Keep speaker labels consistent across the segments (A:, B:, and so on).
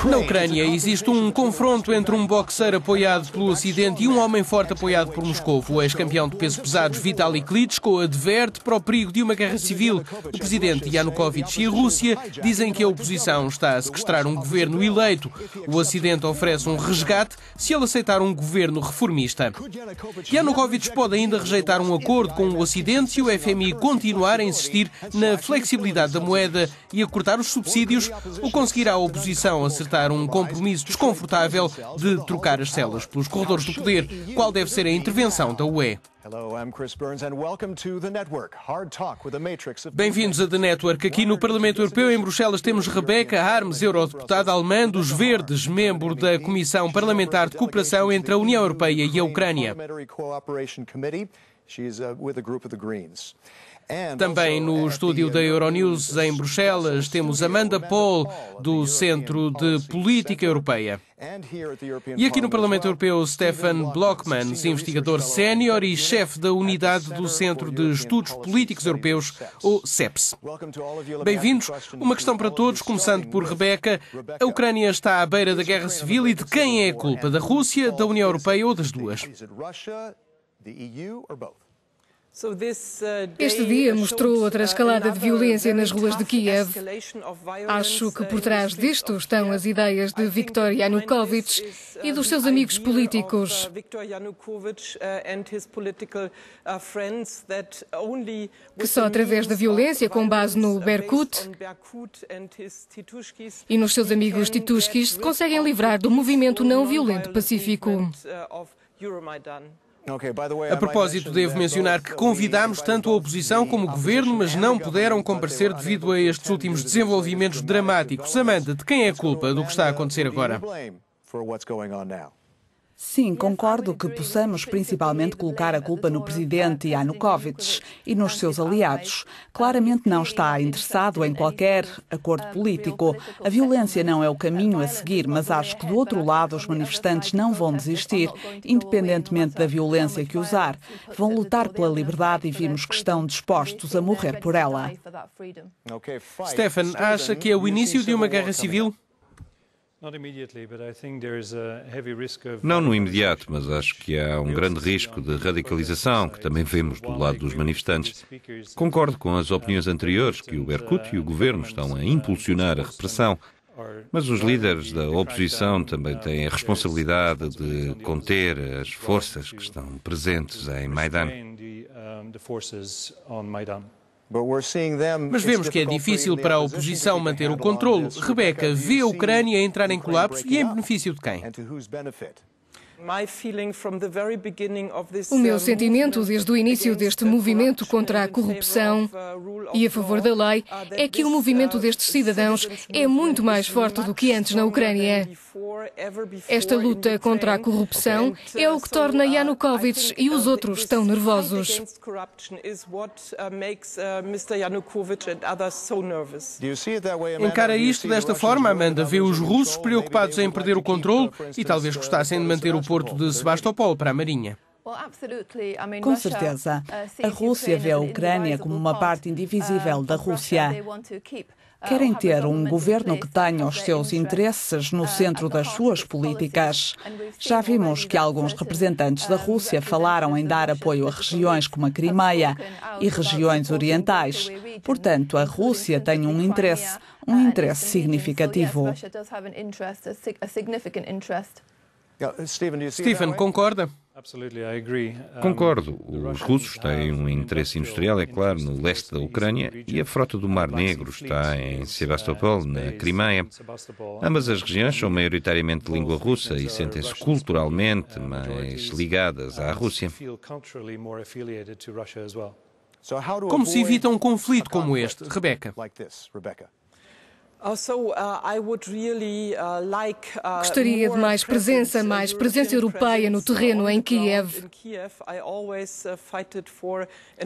A: Na Ucrânia existe um confronto entre um boxeiro apoiado pelo Ocidente e um homem forte apoiado por Moscou. O ex-campeão de pesos pesados Vitali Klitschko adverte para o perigo de uma guerra civil. O presidente Yanukovych e a Rússia dizem que a oposição está a sequestrar um governo eleito. O Ocidente oferece um resgate se ele aceitar um governo reformista. Yanukovych pode ainda rejeitar um acordo com o Ocidente se o FMI continuar a insistir na flexibilidade da moeda e a cortar os subsídios, ou conseguirá a oposição acertar um compromisso desconfortável de trocar as celas pelos corredores do poder. Qual deve ser a intervenção da UE? Bem-vindos a The Network. Aqui no Parlamento Europeu, em Bruxelas, temos Rebecca Harms, eurodeputada alemã dos Verdes, membro da Comissão Parlamentar de Cooperação entre a União Europeia e a Ucrânia. Também no estúdio da Euronews, em Bruxelas, temos Amanda Paul, do Centro de Política Europeia. E aqui no Parlamento Europeu, Stefan Blockmans, investigador sénior e chefe da unidade do Centro de Estudos Políticos Europeus, o CEPS. Bem-vindos. Uma questão para todos, começando por Rebecca. A Ucrânia está à beira da guerra civil e de quem é a culpa? Da Rússia, da União Europeia ou das duas?
B: Este dia mostrou outra escalada de violência nas ruas de Kiev. Acho que por trás disto estão as ideias de Viktor Yanukovych e dos seus amigos políticos. Que só através da violência, com base no Berkut e nos seus amigos titushkis, se conseguem livrar do movimento não violento pacífico.
A: A propósito, devo mencionar que convidámos tanto a oposição como o governo, mas não puderam comparecer devido a estes últimos desenvolvimentos dramáticos. Amanda, de quem é a culpa do que está a acontecer agora?
C: Sim, concordo que possamos principalmente colocar a culpa no presidente Yanukovych e nos seus aliados. Claramente não está interessado em qualquer acordo político. A violência não é o caminho a seguir, mas acho que do outro lado os manifestantes não vão desistir, independentemente da violência que usar. Vão lutar pela liberdade e vimos que estão dispostos a morrer por ela.
A: Stefan, acha que é o início de uma guerra civil?
D: Não no imediato, mas acho que há um grande risco de radicalização, que também vemos do lado dos manifestantes. Concordo com as opiniões anteriores, que o Berkut e o governo estão a impulsionar a repressão, mas os líderes da oposição também têm a responsabilidade de conter as forças que estão presentes em Maidan.
A: Mas vemos que é difícil para a oposição manter o controle. Rebecca, vê a Ucrânia entrar em colapso e em benefício de quem?
B: O meu sentimento desde o início deste movimento contra a corrupção e a favor da lei é que o movimento destes cidadãos é muito mais forte do que antes na Ucrânia. Esta luta contra a corrupção é o que torna Yanukovych e os outros tão nervosos.
A: Encara isto desta forma, Amanda? Vê os russos preocupados em perder o controle e talvez gostassem de manter o porto de Sebastopol para a Marinha?
C: Com certeza. A Rússia vê a Ucrânia como uma parte indivisível da Rússia. Querem ter um governo que tenha os seus interesses no centro das suas políticas. Já vimos que alguns representantes da Rússia falaram em dar apoio a regiões como a Crimeia e regiões orientais. Portanto, a Rússia tem um interesse significativo.
A: Stephen, concorda?
D: Concordo. Os russos têm um interesse industrial, é claro, no leste da Ucrânia e a frota do Mar Negro está em Sebastopol, na Crimeia. Ambas as regiões são maioritariamente de língua russa e sentem-se culturalmente mais ligadas à Rússia.
A: Como se evita um conflito como este, Rebecca?
B: Gostaria de mais presença europeia no terreno em Kiev.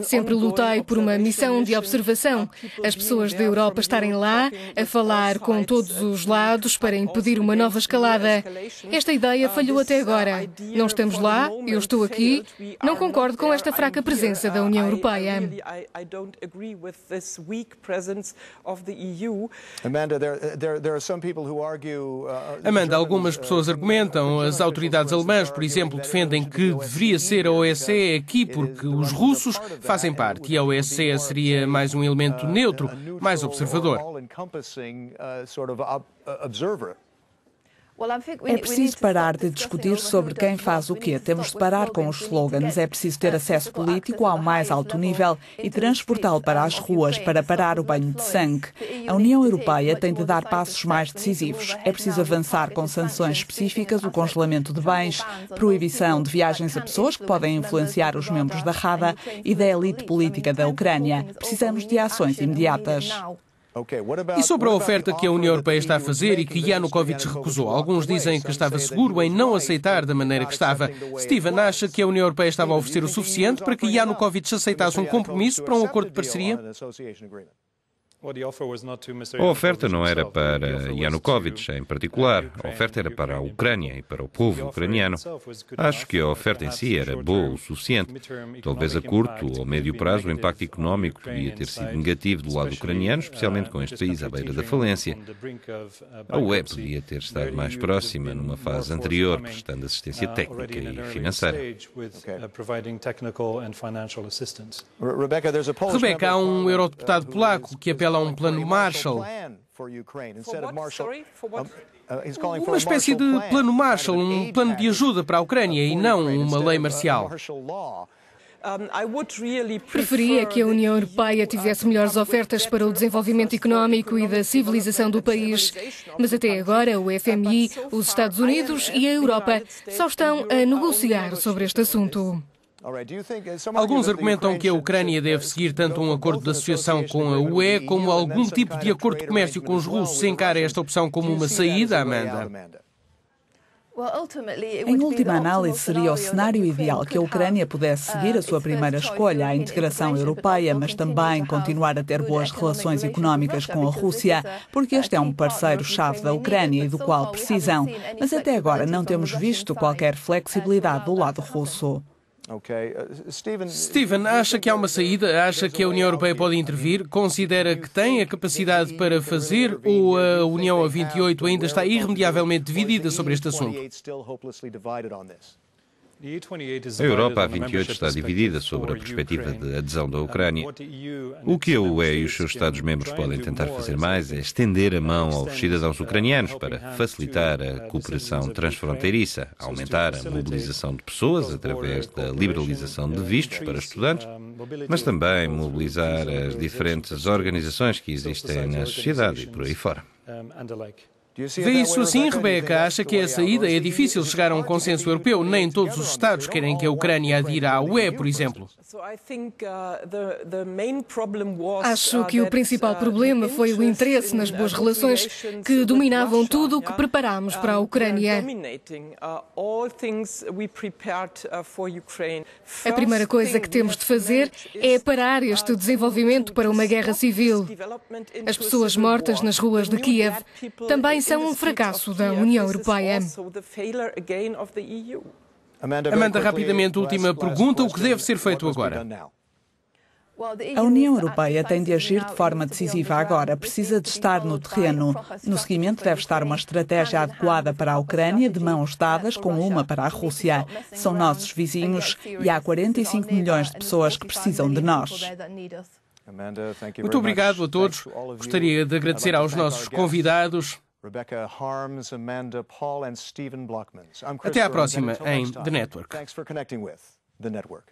B: Sempre lutei por uma missão de observação. As pessoas da Europa estarem lá, a falar com todos os lados para impedir uma nova escalada. Esta ideia falhou até agora. Não estamos lá, eu estou aqui. Não concordo com esta fraca presença da União Europeia.
A: Amanda, algumas pessoas argumentam, as autoridades alemãs, por exemplo, defendem que deveria ser a OSCE aqui porque os russos fazem parte e a OSCE seria mais um elemento neutro, mais observador.
C: É preciso parar de discutir sobre quem faz o quê. Temos de parar com os slogans. É preciso ter acesso político ao mais alto nível e transportá-lo para as ruas para parar o banho de sangue. A União Europeia tem de dar passos mais decisivos. É preciso avançar com sanções específicas, o congelamento de bens, proibição de viagens a pessoas que podem influenciar os membros da Rada e da elite política da Ucrânia. Precisamos de ações imediatas.
A: E sobre a oferta que a União Europeia está a fazer e que Yanukovych recusou? Alguns dizem que estava seguro em não aceitar da maneira que estava. Steven, acha que a União Europeia estava a oferecer o suficiente para que Yanukovych aceitasse um compromisso para um acordo de parceria?
D: A oferta não era para Yanukovych em particular, a oferta era para a Ucrânia e para o povo ucraniano. Acho que a oferta em si era boa o suficiente. Talvez a curto ou médio prazo o impacto económico devia ter sido negativo do lado ucraniano, especialmente com este país à beira da falência. A UE podia ter estado mais próxima numa fase anterior, prestando assistência técnica e financeira.
A: Rebeca, há um eurodeputado polaco que apela a um plano Marshall. Uma espécie de plano Marshall, um plano de ajuda para a Ucrânia e não uma lei marcial.
B: Preferia que a União Europeia tivesse melhores ofertas para o desenvolvimento económico e da civilização do país. Mas até agora o FMI, os Estados Unidos e a Europa só estão a negociar sobre este assunto.
A: Alguns argumentam que a Ucrânia deve seguir tanto um acordo de associação com a UE como algum tipo de acordo de comércio com os russos. Se encara esta opção como uma saída, Amanda?
C: Em última análise, seria o cenário ideal que a Ucrânia pudesse seguir a sua primeira escolha, a integração europeia, mas também continuar a ter boas relações económicas com a Rússia, porque este é um parceiro-chave da Ucrânia e do qual precisam. Mas até agora não temos visto qualquer flexibilidade do lado russo.
A: Steven, acha que há uma saída? Acha que a União Europeia pode intervir? Considera que tem a capacidade para fazer ou a União a 28 ainda está irremediavelmente dividida sobre este assunto?
D: A Europa a 28 está dividida sobre a perspectiva de adesão da Ucrânia. O que a UE e os seus Estados-membros podem tentar fazer mais é estender a mão aos cidadãos ucranianos para facilitar a cooperação transfronteiriça, aumentar a mobilização de pessoas através da liberalização de vistos para estudantes, mas também mobilizar as diferentes organizações que existem na sociedade e por aí fora.
A: Vê isso assim, Rebeca? Acha que a saída é difícil chegar a um consenso europeu? Nem todos os Estados querem que a Ucrânia adira à UE, por exemplo.
B: Acho que o principal problema foi o interesse nas boas relações que dominavam tudo o que preparámos para a Ucrânia. A primeira coisa que temos de fazer é parar este desenvolvimento para uma guerra civil. As pessoas mortas nas ruas de Kiev também são um fracasso da União Europeia.
A: Amanda, rapidamente, última pergunta. O que deve ser feito agora?
C: A União Europeia tem de agir de forma decisiva agora. Precisa de estar no terreno. No seguimento deve estar uma estratégia adequada para a Ucrânia, de mãos dadas com uma para a Rússia. São nossos vizinhos e há 45 milhões de pessoas que precisam de nós.
A: Muito obrigado a todos. Gostaria de agradecer aos nossos convidados.
E: Rebecca Harms, Amanda Paul and Steven Blockmans.
A: Até à próxima em The Network.
E: Thanks for connecting with The Network.